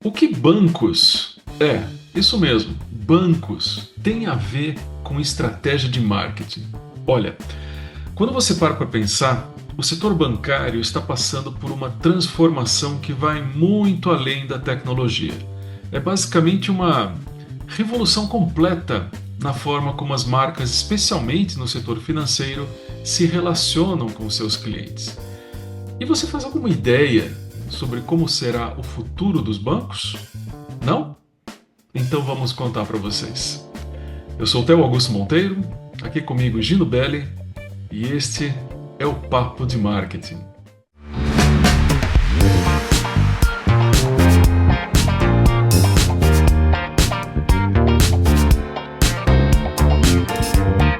O que bancos, isso mesmo, bancos, tem a ver com estratégia de marketing? Olha, quando você para pensar, o setor bancário está passando por uma transformação que vai muito além da tecnologia. É basicamente uma revolução completa na forma como as marcas, especialmente no setor financeiro, se relacionam com seus clientes. E você faz alguma ideia sobre como será o futuro dos bancos? Não? Então vamos contar para vocês. Eu sou o Theo Augusto Monteiro, aqui comigo Gino Belli, e este é o Papo de Marketing.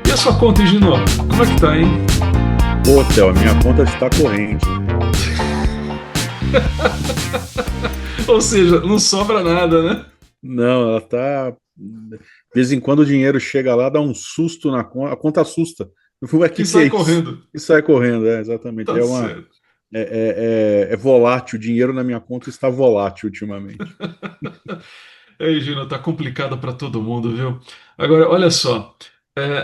E a sua conta, hein, Gino? Como é que tá, hein? Pô, Theo, a minha conta está corrente, né? Ou seja, não sobra nada, né? Não, ela tá. De vez em quando o dinheiro chega lá, dá um susto na conta, a conta assusta. O E que é sai isso? correndo. E sai correndo, exatamente. Tá certo. É volátil, o dinheiro na minha conta está volátil ultimamente. Ei, Gino, tá complicado para todo mundo, viu? Agora, olha só,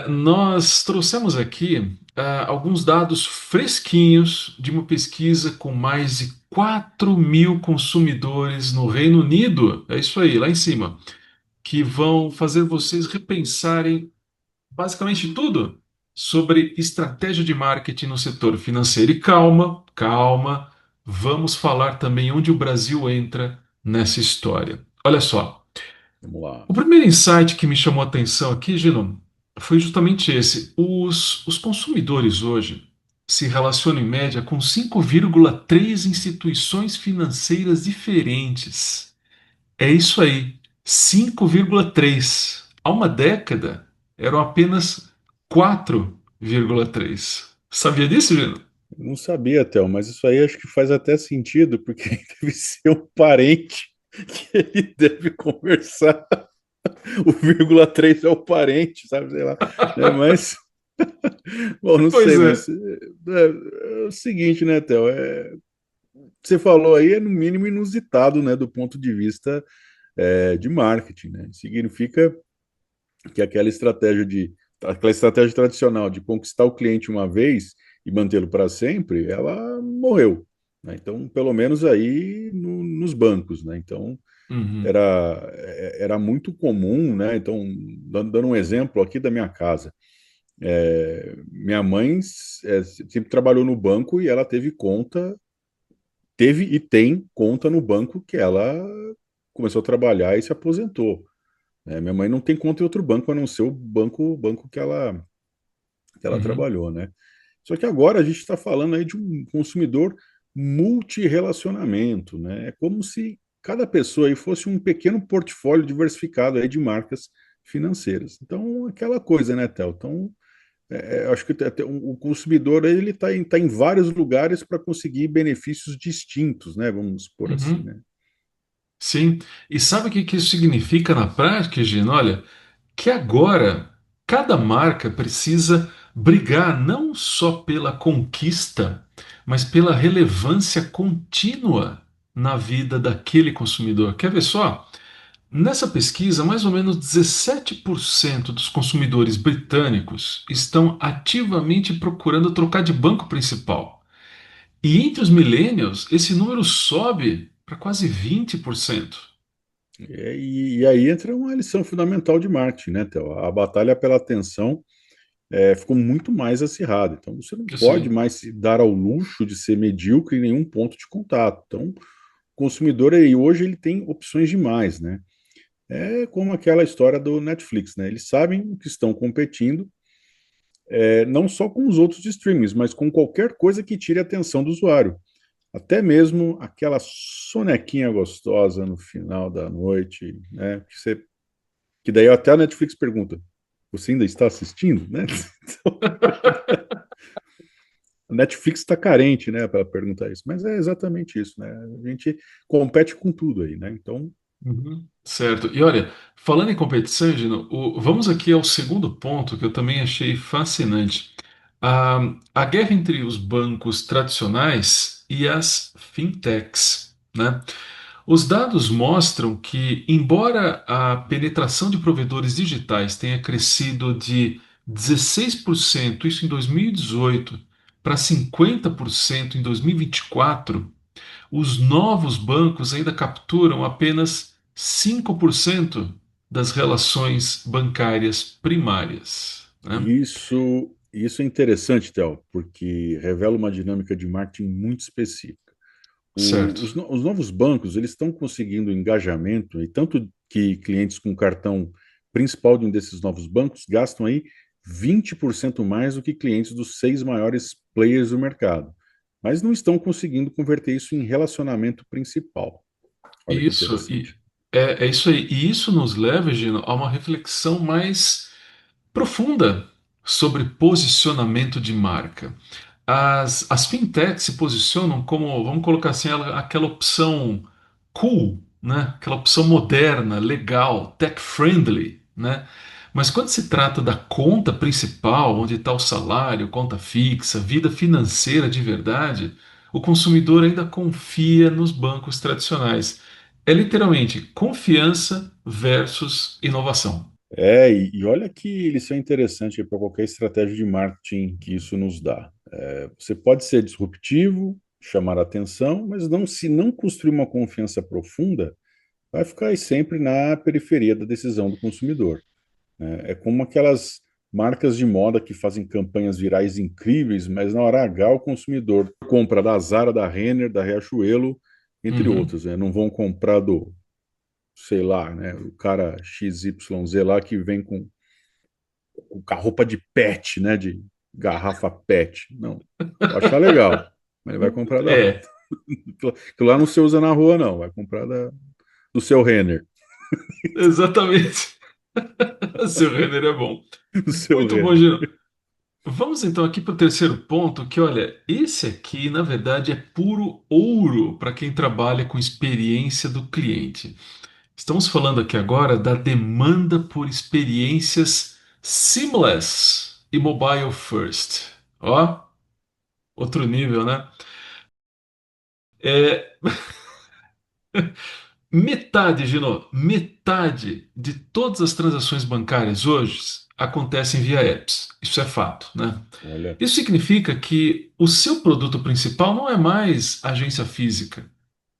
nós trouxemos aqui alguns dados fresquinhos de uma pesquisa com mais de 4.000 consumidores no Reino Unido, é isso aí, lá em cima, que vão fazer vocês repensarem basicamente tudo sobre estratégia de marketing no setor financeiro. E calma, calma, vamos falar também onde o Brasil entra nessa história. Olha só. Vamos lá. O primeiro insight que me chamou a atenção aqui, Gino, foi justamente esse. Os consumidores hoje se relacionam em média com 5,3 instituições financeiras diferentes. É isso aí, 5,3. Há uma década eram apenas 4,3. Sabia disso, Gino? Não sabia, Theo, mas isso aí acho que faz até sentido, porque deve ser um parente que ele deve conversar. O vírgula 3 é o parente, sabe? Sei lá. Né? Mas. Bom, não sei, Pois é. mas é o seguinte, né, Theo? Você falou aí, é no mínimo inusitado, né, do ponto de vista de marketing, né? Significa que aquela estratégia tradicional de conquistar o cliente uma vez e mantê-lo para sempre, ela morreu, né? Então, pelo menos aí nos bancos, né? Então, Uhum, era muito comum, né? Então, dando um exemplo aqui da minha casa, minha mãe sempre trabalhou no banco e ela teve e tem conta no banco que ela começou a trabalhar e se aposentou. Minha mãe não tem conta em outro banco a não ser o banco que ela uhum. trabalhou, né? Só que agora a gente está falando aí de um consumidor multirelacionamento, né? É como se cada pessoa aí fosse um pequeno portfólio diversificado aí de marcas financeiras. Então, aquela coisa, né, Théo? Então, acho que o consumidor ele tá em vários lugares para conseguir benefícios distintos, né? Vamos por assim, Uhum. né? Sim. E sabe o que que isso significa na prática, Gino? Olha, que agora cada marca precisa brigar não só pela conquista, mas pela relevância contínua na vida daquele consumidor. Quer ver só? Nessa pesquisa, mais ou menos 17% dos consumidores britânicos estão ativamente procurando trocar de banco principal. E entre os millennials, esse número sobe para quase 20%. E aí entra uma lição fundamental de marketing, né, Theo? A batalha pela atenção ficou muito mais acirrada. Então, você não pode Sim. mais se dar ao luxo de ser medíocre em nenhum ponto de contato. Então, o consumidor aí hoje ele tem opções demais, né? É como aquela história do Netflix, né? Eles sabem que estão competindo, não só com os outros streamings, mas com qualquer coisa que tire a atenção do usuário. Até mesmo aquela sonequinha gostosa no final da noite, né? Que daí até a Netflix pergunta: você ainda está assistindo, né? Então, a Netflix está carente, né, para perguntar isso. Mas é exatamente isso, né? A gente compete com tudo aí, né? Então, Uhum. Certo. E olha, falando em competição, Gino, vamos aqui ao segundo ponto que eu também achei fascinante. A guerra entre os bancos tradicionais e as fintechs, né? Os dados mostram que, embora a penetração de provedores digitais tenha crescido de 16%, isso em 2018, para 50% em 2024, os novos bancos ainda capturam apenas 5% das relações bancárias primárias, né? Isso é interessante, Théo, porque revela uma dinâmica de marketing muito específica. Certo. Os novos bancos eles estão conseguindo engajamento, e tanto que clientes com cartão principal de um desses novos bancos gastam aí 20% mais do que clientes dos seis maiores players do mercado, mas não estão conseguindo converter isso em relacionamento principal. Olha que Isso, e interessante. é isso aí. E isso nos leva, Gino, a uma reflexão mais profunda sobre posicionamento de marca. As fintechs se posicionam como, vamos colocar assim, aquela opção cool, né? Aquela opção moderna, legal, tech-friendly, né? Mas quando se trata da conta principal, onde está o salário, conta fixa, vida financeira de verdade, o consumidor ainda confia nos bancos tradicionais. É literalmente confiança versus inovação. E olha que isso é interessante para qualquer estratégia de marketing que isso nos dá. Você pode ser disruptivo, chamar atenção, mas não se não construir uma confiança profunda, vai ficar aí sempre na periferia da decisão do consumidor, né? É como aquelas marcas de moda que fazem campanhas virais incríveis, mas na hora H o consumidor compra da Zara, da Renner, da Riachuelo, entre Uhum. outros, né? Não vão comprar do, sei lá, né? O cara XYZ lá que vem com a roupa de PET, né? De garrafa PET. Não, pode achar legal, mas ele vai comprar da. É, Que lá não se usa na rua, não. Vai comprar do seu Renner. exatamente. Seu Renner é bom. Do seu Muito bom, Renner. Gino. Vamos então aqui para o terceiro ponto, que olha, esse aqui na verdade é puro ouro para quem trabalha com experiência do cliente. Estamos falando aqui agora da demanda por experiências seamless e mobile first. Ó, outro nível, né? É, metade, Gino, metade de todas as transações bancárias hoje acontecem via apps. Isso é fato, né? Olha, Isso significa que o seu produto principal não é mais agência física,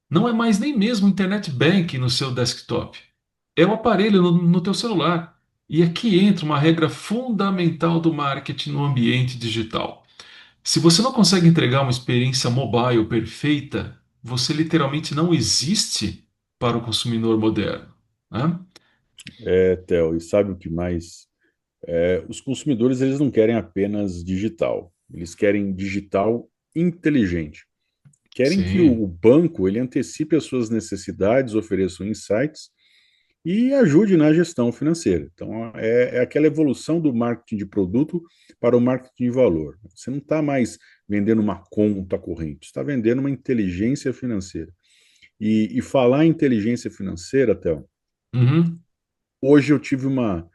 não é mais nem mesmo internet banking no seu desktop. É o aparelho no teu celular. E aqui entra uma regra fundamental do marketing no ambiente digital. Se você não consegue entregar uma experiência mobile perfeita, você literalmente não existe para o consumidor moderno, né? Theo, e sabe o que mais? Os consumidores eles não querem apenas digital, eles querem digital inteligente. Querem que o Sim. banco ele antecipe as suas necessidades, ofereça insights e ajude na gestão financeira. Então, é aquela evolução do marketing de produto para o marketing de valor. Você não está mais vendendo uma conta corrente, você está vendendo uma inteligência financeira. E falar em inteligência financeira, Theo, Uhum, hoje eu tive uma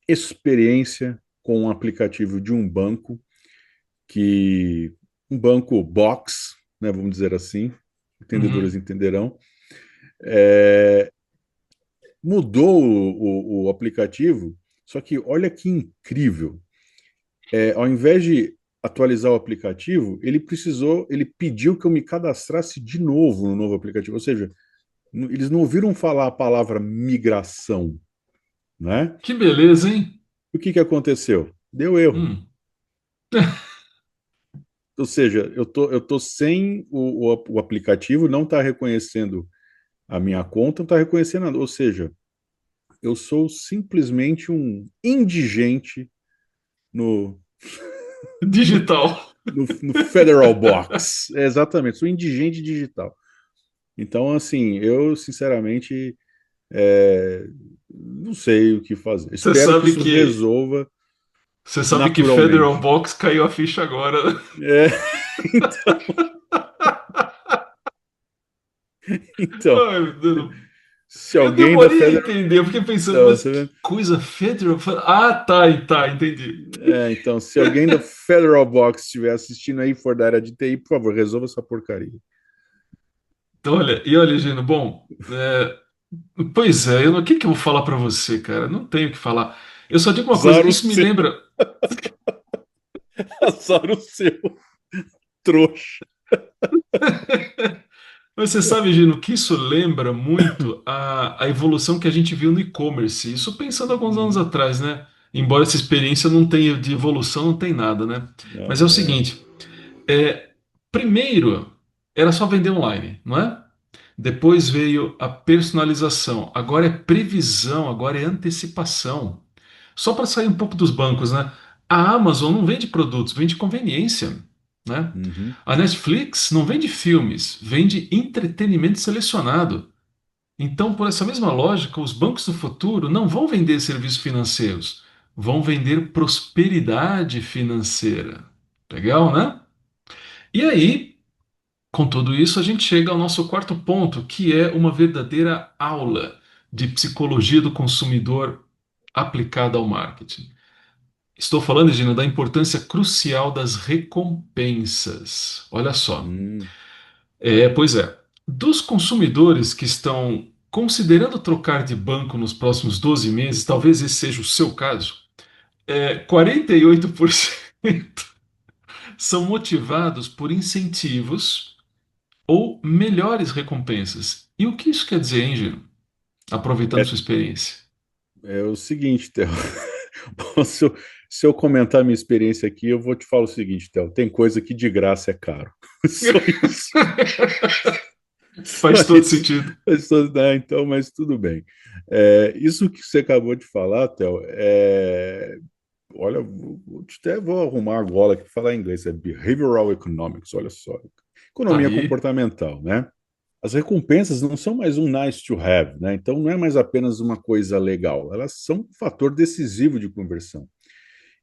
experiência com um aplicativo de um banco um banco box, né, vamos dizer assim, entendedores uhum. entenderão, é, mudou o aplicativo, só que olha que incrível. Ao invés de atualizar o aplicativo, ele pediu que eu me cadastrasse de novo no novo aplicativo. Ou seja, eles não ouviram falar a palavra migração, né? Que beleza, hein? O que aconteceu? Deu erro. Hum. Ou seja, eu tô sem o aplicativo, não está reconhecendo a minha conta, não está reconhecendo nada. Ou seja, eu sou simplesmente um indigente no, Digital. no Federal Box. Exatamente, sou indigente digital. Então, assim, eu sinceramente não sei o que fazer. Você Espero que sabe isso que resolva você sabe que Federal naturalmente. Box caiu a ficha agora. É, então, então, Ai, meu Deus. se Eu alguém da demorei a Federal. entender, eu fiquei pensando, Então, mas que coisa Federal? Ah, tá, tá, entendi. então, se alguém da Federal Box estiver assistindo aí, for da área de TI, por favor, resolva essa porcaria. olha, Gino, bom, pois é, o que que eu vou falar para você, cara? Não tenho o que falar. Eu só digo uma coisa, Azar o isso me seu, lembra. azar o seu, trouxa. Mas você sabe, Gino, que isso lembra muito a evolução que a gente viu no e-commerce. Isso pensando alguns anos Uhum. atrás, né? Embora essa experiência não tenha de evolução, não tem nada, né? Mas é Não, o seguinte, é, primeiro era só vender online, não é? Depois veio a personalização, agora é previsão, agora é antecipação. Só para sair um pouco dos bancos, né? A Amazon não vende produtos, vende conveniência, né? uhum. A Netflix não vende filmes, vende entretenimento selecionado. Então, por essa mesma lógica, os bancos do futuro não vão vender serviços financeiros, vão vender prosperidade financeira. Legal, né? E aí, com tudo isso, a gente chega ao nosso quarto ponto, que é uma verdadeira aula de psicologia do consumidor aplicada ao marketing. Estou falando, Gina, da importância crucial das recompensas. Olha só. Hum. Pois é. Dos consumidores que estão considerando trocar de banco nos próximos 12 meses, talvez esse seja o seu caso, 48% são motivados por incentivos ou melhores recompensas. E o que isso quer dizer, hein, Gino? Aproveitando É, sua experiência. é o seguinte, Theo. Bom, se eu comentar minha experiência aqui, eu vou te falar o seguinte, Theo. Tem coisa que de graça é caro. Só isso. Só Faz todo isso. sentido. Então, mas tudo bem. Isso que você acabou de falar, Theo, olha, até vou arrumar a gola aqui para falar em inglês, é Behavioral Economics, olha só. Tá Economia aí. comportamental, né? As recompensas não são mais um nice to have, né? Então não é mais apenas uma coisa legal, elas são um fator decisivo de conversão.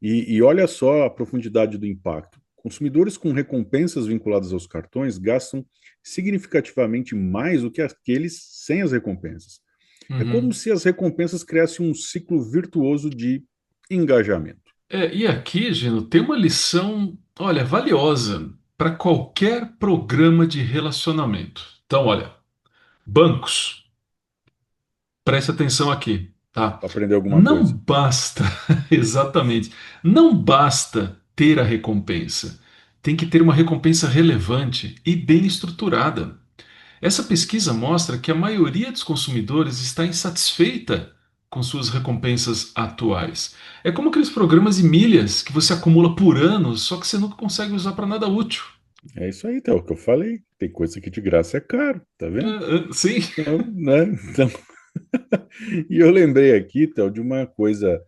E olha só a profundidade do impacto. Consumidores com recompensas vinculadas aos cartões gastam significativamente mais do que aqueles sem as recompensas. É como Uhum. se as recompensas criassem um ciclo virtuoso de engajamento. E aqui, Gino, tem uma lição, olha, valiosa para qualquer programa de relacionamento. Então, olha, bancos, preste atenção aqui, tá? Aprender alguma Não coisa. basta, exatamente, não basta ter a recompensa. Tem que ter uma recompensa relevante e bem estruturada. Essa pesquisa mostra que a maioria dos consumidores está insatisfeita com suas recompensas atuais. É como aqueles programas de milhas que você acumula por anos, só que você nunca consegue usar para nada útil. É isso aí, então, é o que eu falei. Tem coisa que de graça é caro, tá vendo? Sim. Então, né? Então, e eu lembrei aqui, Théo, de uma coisa.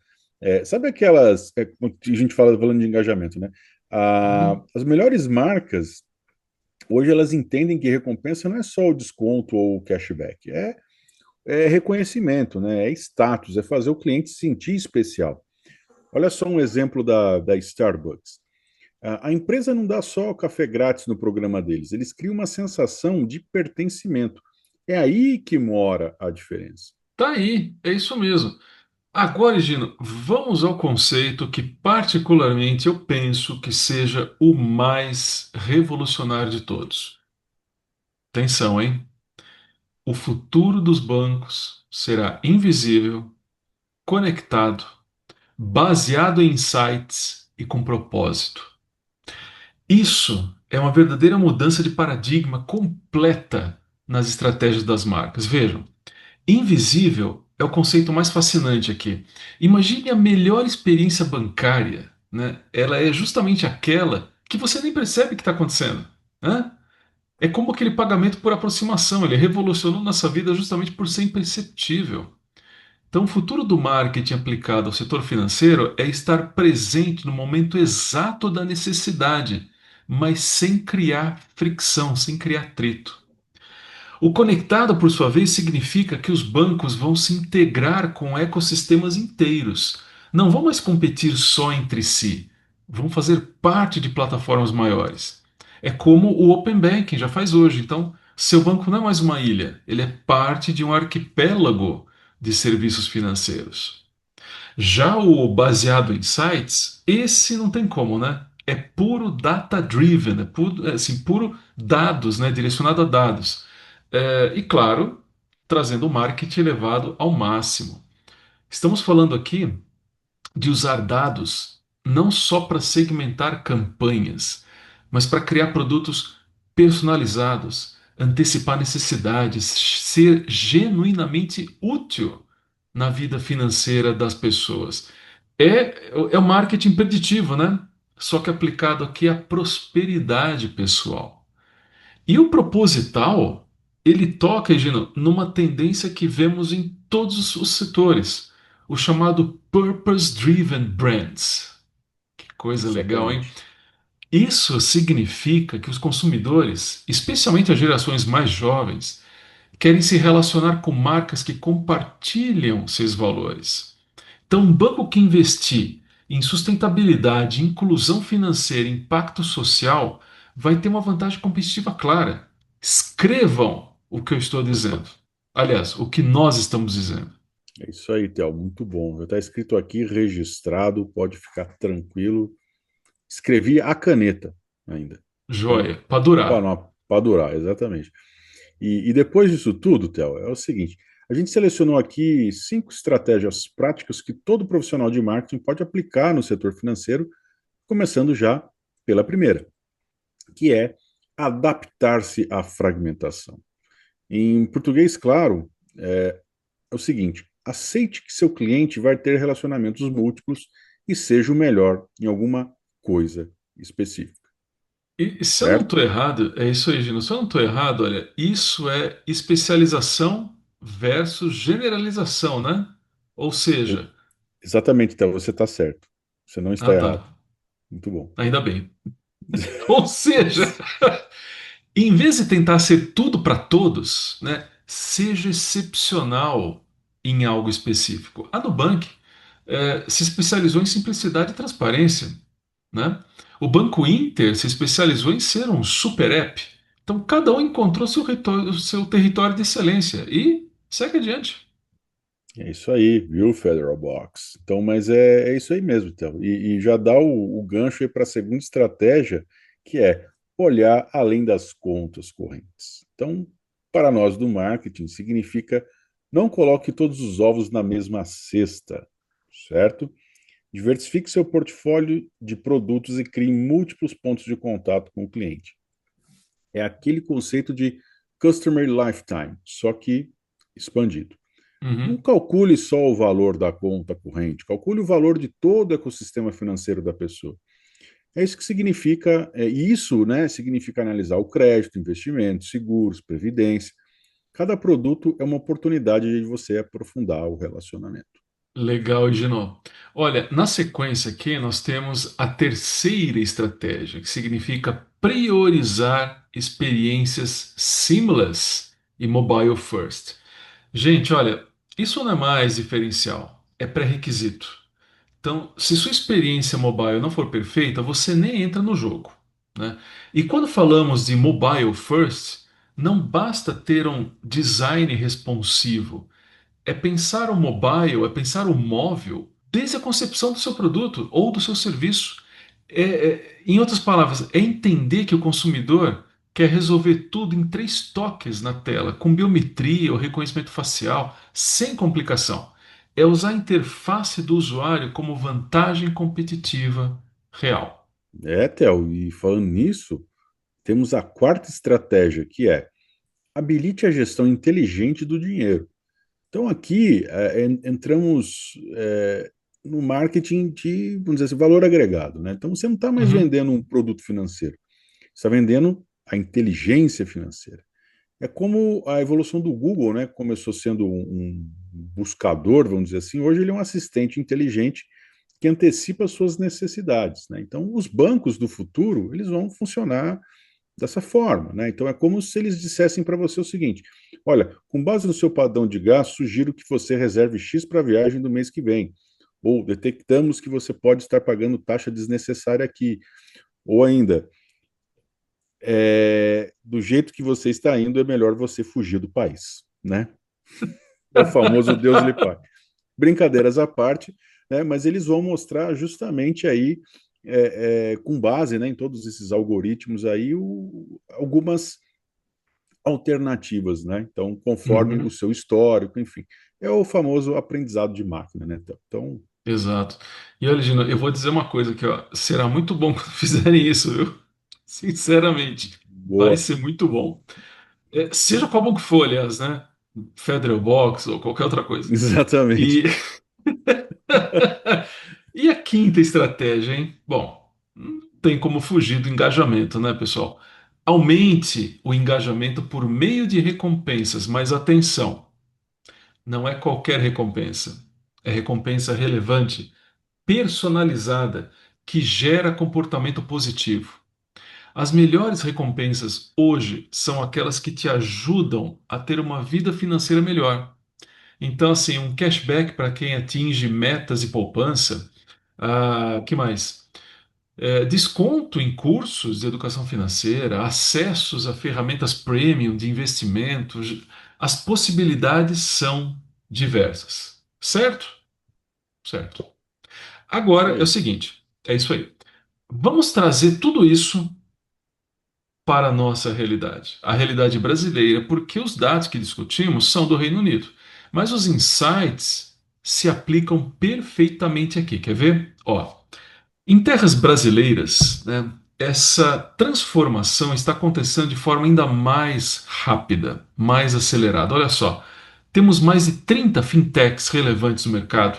Sabe aquelas. A gente fala falando de engajamento, né? Uhum. As melhores marcas, hoje, elas entendem que recompensa não é só o desconto ou o cashback, é reconhecimento, né? É status, é fazer o cliente se sentir especial. Olha só um exemplo da Starbucks. A empresa não dá só o café grátis no programa deles, eles criam uma sensação de pertencimento. É aí que mora a diferença. Tá aí, é isso mesmo. Agora, Gino, vamos ao conceito que particularmente eu penso que seja o mais revolucionário de todos. Atenção, hein? O futuro dos bancos será invisível, conectado, baseado em insights e com propósito. Isso é uma verdadeira mudança de paradigma completa nas estratégias das marcas. Vejam, invisível é o conceito mais fascinante aqui. Imagine a melhor experiência bancária, né? Ela é justamente aquela que você nem percebe que está acontecendo, né? É como aquele pagamento por aproximação, ele revolucionou nossa vida justamente por ser imperceptível. Então, o futuro do marketing aplicado ao setor financeiro é estar presente no momento exato da necessidade, mas sem criar fricção, sem criar atrito. O conectado, por sua vez, significa que os bancos vão se integrar com ecossistemas inteiros. Não vão mais competir só entre si, vão fazer parte de plataformas maiores. É como o Open Banking já faz hoje. Então, seu banco não é mais uma ilha, ele é parte de um arquipélago de serviços financeiros. Já o baseado em sites, esse não tem como, né? É puro data-driven, é puro, assim, puro dados, né? Direcionado a dados. E claro, trazendo o marketing elevado ao máximo. Estamos falando aqui de usar dados não só para segmentar campanhas, mas para criar produtos personalizados, antecipar necessidades, ser genuinamente útil na vida financeira das pessoas. É o marketing preditivo, né? Só que aplicado aqui à prosperidade pessoal. E o proposital, ele toca, Gino, numa tendência que vemos em todos os setores, o chamado Purpose-Driven Brands. Que coisa legal, hein? Exatamente. Isso significa que os consumidores, especialmente as gerações mais jovens, querem se relacionar com marcas que compartilham seus valores. Então, um banco que investir em sustentabilidade, inclusão financeira e impacto social vai ter uma vantagem competitiva clara. Escrevam o que eu estou dizendo. Aliás, o que nós estamos dizendo. É isso aí, Theo, muito bom. Está escrito aqui, registrado, pode ficar tranquilo. Escrevi a caneta ainda. Então, Joia, para durar. para durar, exatamente. E depois disso tudo, Theo, é o seguinte: a gente selecionou aqui 5 estratégias práticas que todo profissional de marketing pode aplicar no setor financeiro, começando já pela primeira, que é adaptar-se à fragmentação. Em português, claro, é o seguinte: aceite que seu cliente vai ter relacionamentos múltiplos e seja o melhor em alguma coisa específica, E se eu não certo? estou errado, é isso aí, Gino. Se eu não estou errado, olha, isso é especialização versus generalização, né? Ou E- seja, Exatamente, então você está certo. Você não está tá, errado. Muito bom. ainda bem. Ou seja, em vez de tentar ser tudo para todos, né, seja excepcional em algo específico. A Nubank se especializou em simplicidade e transparência, né? O Banco Inter se especializou em ser um super app. Então, cada um encontrou seu território de excelência e segue adiante. É isso aí, viu, Federal Box? Então, mas é isso aí mesmo, então. E já dá o gancho aí para a segunda estratégia, que é olhar além das contas correntes. Então, para nós do marketing, significa não coloque todos os ovos na mesma cesta, certo? Diversifique seu portfólio de produtos e crie múltiplos pontos de contato com o cliente. É aquele conceito de Customer Lifetime, só que expandido. Não Uhum. calcule só o valor da conta corrente, calcule o valor de todo o ecossistema financeiro da pessoa. É isso que significa, isso, né, significa analisar o crédito, investimentos, seguros, previdência. Cada produto é uma oportunidade de você aprofundar o relacionamento. Legal, Gino. Olha, na sequência aqui nós temos a terceira estratégia, que significa priorizar experiências seamless e mobile first. Gente, olha, isso não é mais diferencial, é pré-requisito. Então, se sua experiência mobile não for perfeita, você nem entra no jogo, né? E quando falamos de mobile first, não basta ter um design responsivo. É pensar o mobile, é pensar o móvel desde a concepção do seu produto ou do seu serviço. Em outras palavras, é entender que o consumidor quer resolver tudo em 3 toques na tela, com biometria ou reconhecimento facial, sem complicação. É usar a interface do usuário como vantagem competitiva real. Theo, e falando nisso, temos a quarta estratégia, que é habilite a gestão inteligente do dinheiro. Então, aqui entramos no marketing de, vamos dizer assim, valor agregado. Né? Então, você não está mais Uhum. vendendo um produto financeiro, você está vendendo a inteligência financeira. É como a evolução do Google, né? Começou sendo um buscador, vamos dizer assim, hoje ele é um assistente inteligente que antecipa as suas necessidades. Né? Então, os bancos do futuro eles vão funcionar dessa forma, né? Então é como se eles dissessem para você o seguinte: olha, com base no seu padrão de gasto, sugiro que você reserve X para a viagem do mês que vem. Ou detectamos que você pode estar pagando taxa desnecessária aqui. Ou ainda, do jeito que você está indo, é melhor você fugir do país, né? É o famoso Deus lhe pague. Brincadeiras à parte, né? Mas eles vão mostrar justamente aí, com base, né, em todos esses algoritmos aí, algumas alternativas, né? Então, conforme o Uhum. seu histórico, enfim. É o famoso aprendizado de máquina, né? Então, Exato. E olha, Gino, eu vou dizer uma coisa aqui, ó. Será muito bom quando fizerem isso, viu? Sinceramente, vai boa. ser muito bom. Seja qual banco for, aliás, né? Federal Box ou qualquer outra coisa. Exatamente. E, e a quinta estratégia, hein? Bom, não tem como fugir do engajamento, né, pessoal? Aumente o engajamento por meio de recompensas, mas atenção, não é qualquer recompensa. É recompensa relevante, personalizada, que gera comportamento positivo. As melhores recompensas hoje são aquelas que te ajudam a ter uma vida financeira melhor. Então, assim, um cashback para quem atinge metas e poupança. Que mais? Desconto em cursos de educação financeira, acessos a ferramentas premium de investimentos. As possibilidades são diversas. Certo? Certo. Isso Agora é o aí. seguinte: é isso aí. Vamos trazer tudo isso para a nossa realidade, a realidade brasileira, porque os dados que discutimos são do Reino Unido, mas os insights se aplicam perfeitamente aqui. Quer ver? Ó, em terras brasileiras, né, essa transformação está acontecendo de forma ainda mais rápida, mais acelerada. Olha só, temos mais de 30 fintechs relevantes no mercado,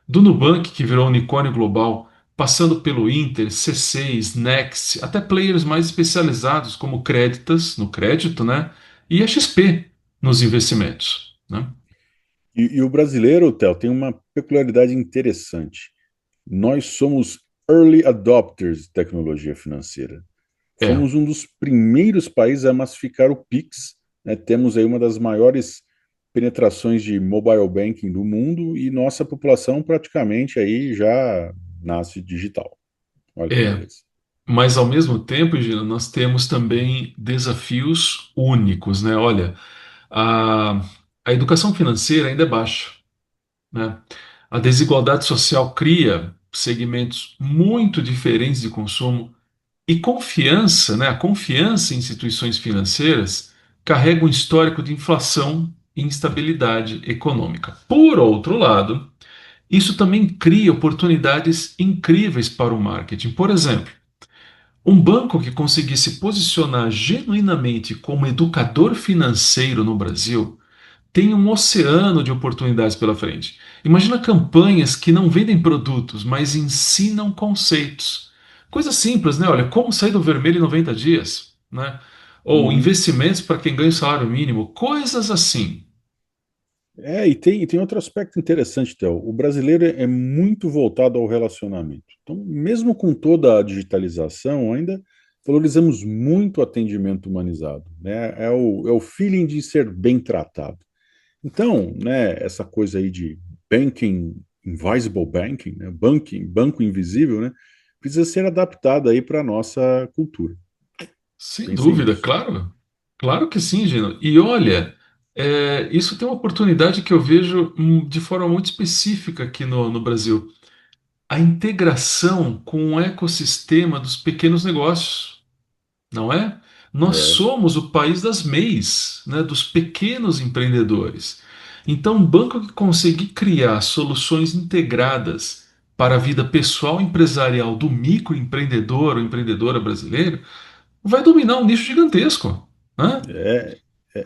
do Nubank, que virou unicórnio global, passando pelo Inter, C6, Next, até players mais especializados como Creditas, no crédito, né? E a XP nos investimentos, né? E o brasileiro, Theo, tem uma peculiaridade interessante. Nós somos early adopters de tecnologia financeira. É, Fomos um dos primeiros países a massificar o Pix, né? Temos aí uma das maiores penetrações de mobile banking do mundo e nossa população praticamente aí já nasce digital. Olha que é. beleza. Mas ao mesmo tempo, Gina, nós temos também desafios únicos, né? Olha, a, a educação financeira ainda é baixa, né? A desigualdade social cria segmentos muito diferentes de consumo. E confiança, né, a confiança em instituições financeiras carrega um histórico de inflação e instabilidade econômica. Por outro lado, isso também cria oportunidades incríveis para o marketing. Por exemplo, um banco que conseguisse posicionar genuinamente como educador financeiro no Brasil tem um oceano de oportunidades pela frente. Imagina campanhas que não vendem produtos, mas ensinam conceitos. Coisas simples, né? Olha, como sair do vermelho em 90 dias, né? Ou Uhum. investimentos para quem ganha o salário mínimo, coisas assim. E tem outro aspecto interessante, Theo. O brasileiro é muito voltado ao relacionamento. Então, mesmo com toda a digitalização, ainda valorizamos muito o atendimento humanizado, né? É o feeling de ser bem tratado. Então, né, essa coisa aí de banking, invisible banking, né, banco invisível, né, precisa ser adaptada aí para a nossa cultura. Sem Pensem dúvida, nisso. claro. Claro que sim, Gino. E olha, isso tem uma oportunidade que eu vejo de forma muito específica aqui no Brasil. A integração com o ecossistema dos pequenos negócios, não é? Nós É, somos o país das MEIs, né, dos pequenos empreendedores. Então, um banco que conseguir criar soluções integradas para a vida pessoal e empresarial do microempreendedor ou empreendedora brasileiro vai dominar um nicho gigantesco, né?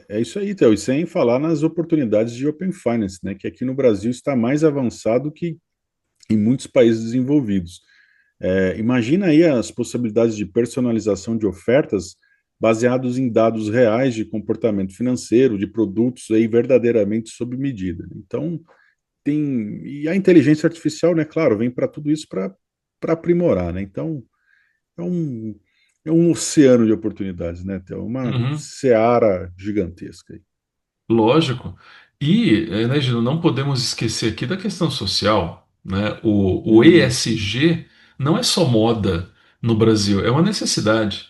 é isso aí, Theo. E sem falar nas oportunidades de Open Finance, né, que aqui no Brasil está mais avançado que em muitos países desenvolvidos. Imagina aí as possibilidades de personalização de ofertas baseados em dados reais de comportamento financeiro, de produtos aí verdadeiramente sob medida. Então, e a inteligência artificial, né, claro, vem para tudo isso para aprimorar, né? Então, é um, é um oceano de oportunidades, né? Tem uma Uhum. seara gigantesca aí. Lógico. E, né, Gino, não podemos esquecer aqui da questão social, né? O Hum, ESG não é só moda no Brasil, é uma necessidade.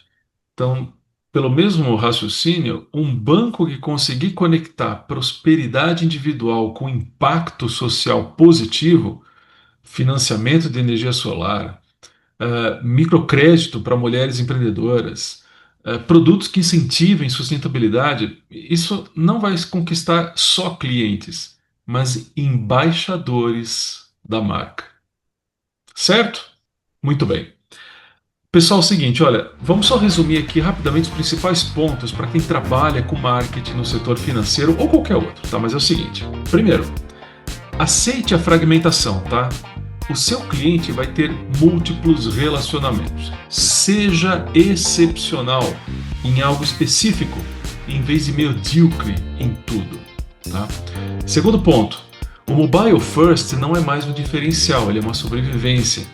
Então, pelo mesmo raciocínio, um banco que conseguir conectar prosperidade individual com impacto social positivo, financiamento de energia solar, microcrédito para mulheres empreendedoras, produtos que incentivem sustentabilidade, isso não vai conquistar só clientes, mas embaixadores da marca. Certo? Muito bem. Pessoal, é o seguinte, olha, vamos só resumir aqui rapidamente os principais pontos para quem trabalha com marketing no setor financeiro ou qualquer outro, tá? Mas é o seguinte, primeiro, aceite a fragmentação, tá? O seu cliente vai ter múltiplos relacionamentos. Seja excepcional em algo específico, em vez de medíocre em tudo, tá? Segundo ponto, o mobile first não é mais um diferencial, ele é uma sobrevivência.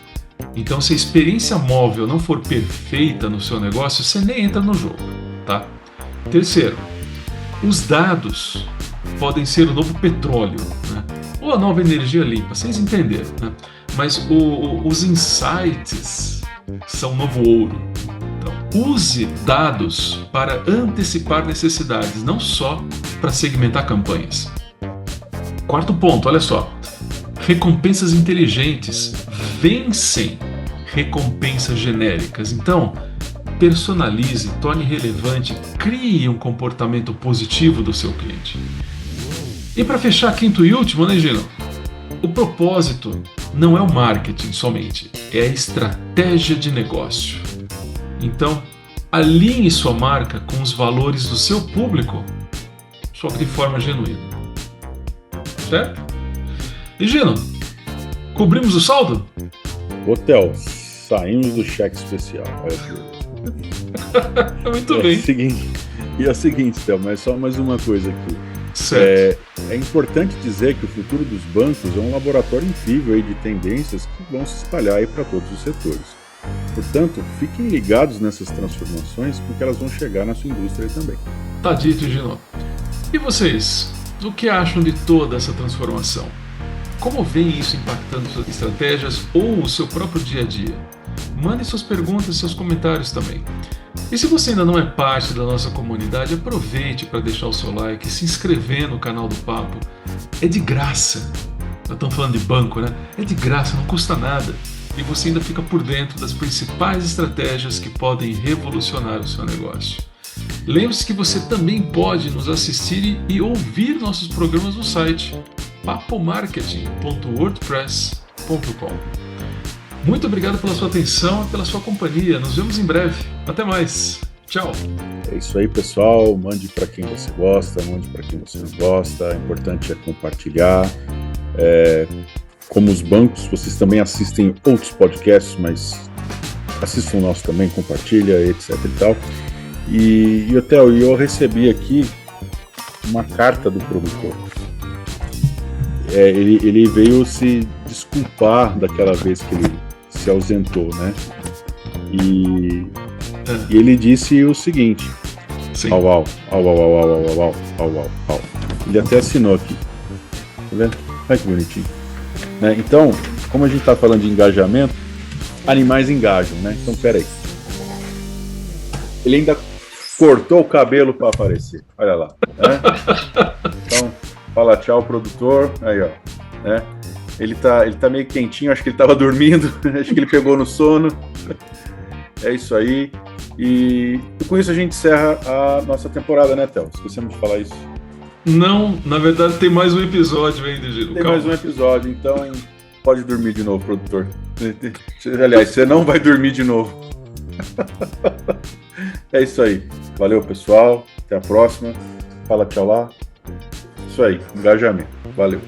Então, se a experiência móvel não for perfeita no seu negócio, você nem entra no jogo, tá? Terceiro, os dados podem ser o novo petróleo, né? Ou a nova energia limpa, vocês entenderam, né? Mas os insights são o novo ouro. Então, use dados para antecipar necessidades, não só para segmentar campanhas. Quarto ponto, olha só. Recompensas inteligentes vencem recompensas genéricas. Então, personalize, torne relevante, crie um comportamento positivo do seu cliente. E para fechar, quinto e último, né, Gino? O propósito não é o marketing somente, é a estratégia de negócio. Então, alinhe sua marca com os valores do seu público, só que de forma genuína. Certo? E Gino, cobrimos o saldo? Hotel, saímos do cheque especial. Muito bem. É o seguinte, Thelma, é só mais uma coisa aqui. Certo. É importante dizer que o futuro dos bancos é um laboratório incrível aí de tendências que vão se espalhar aí para todos os setores. Portanto, fiquem ligados nessas transformações, porque elas vão chegar na sua indústria também. Tá dito, Gino. E vocês, o que acham de toda essa transformação? Como veem isso impactando suas estratégias ou o seu próprio dia a dia? Mande suas perguntas e seus comentários também. E se você ainda não é parte da nossa comunidade, aproveite para deixar o seu like e se inscrever no canal do Papo. É de graça. Nós estamos falando de banco, né? É de graça, não custa nada. E você ainda fica por dentro das principais estratégias que podem revolucionar o seu negócio. Lembre-se que você também pode nos assistir e ouvir nossos programas no site papomarketing.wordpress.com. Muito obrigado pela sua atenção e pela sua companhia. Nos vemos em breve. Até mais. Tchau. É isso aí, pessoal. Mande para quem você gosta, mande para quem você não gosta. O importante é compartilhar. Como os bancos, vocês também assistem outros podcasts, mas assistam o nosso também, compartilha, etc e tal. E eu recebi aqui uma carta do produtor. Ele veio se desculpar daquela vez que ele se ausentou, né? E ele disse o seguinte: au. Ele até assinou aqui. Tá vendo? Olha que bonitinho. Né? Então, como a gente tá falando de engajamento, animais engajam, né? Então, peraí. Ele ainda cortou o cabelo para aparecer. Olha lá. Né? Então, fala tchau, produtor. Aí, ó. Né? Ele tá meio quentinho, acho que ele tava dormindo, acho que ele pegou no sono. É isso aí. E com isso a gente encerra a nossa temporada, né, Théo? Esquecemos de falar isso. Não, na verdade tem mais um episódio ainda, Gino. Tem mais um episódio, então pode dormir de novo, produtor. Aliás, você não vai dormir de novo. É isso aí. Valeu, pessoal. Até a próxima. Fala tchau lá. Isso aí, engajamento. Valeu.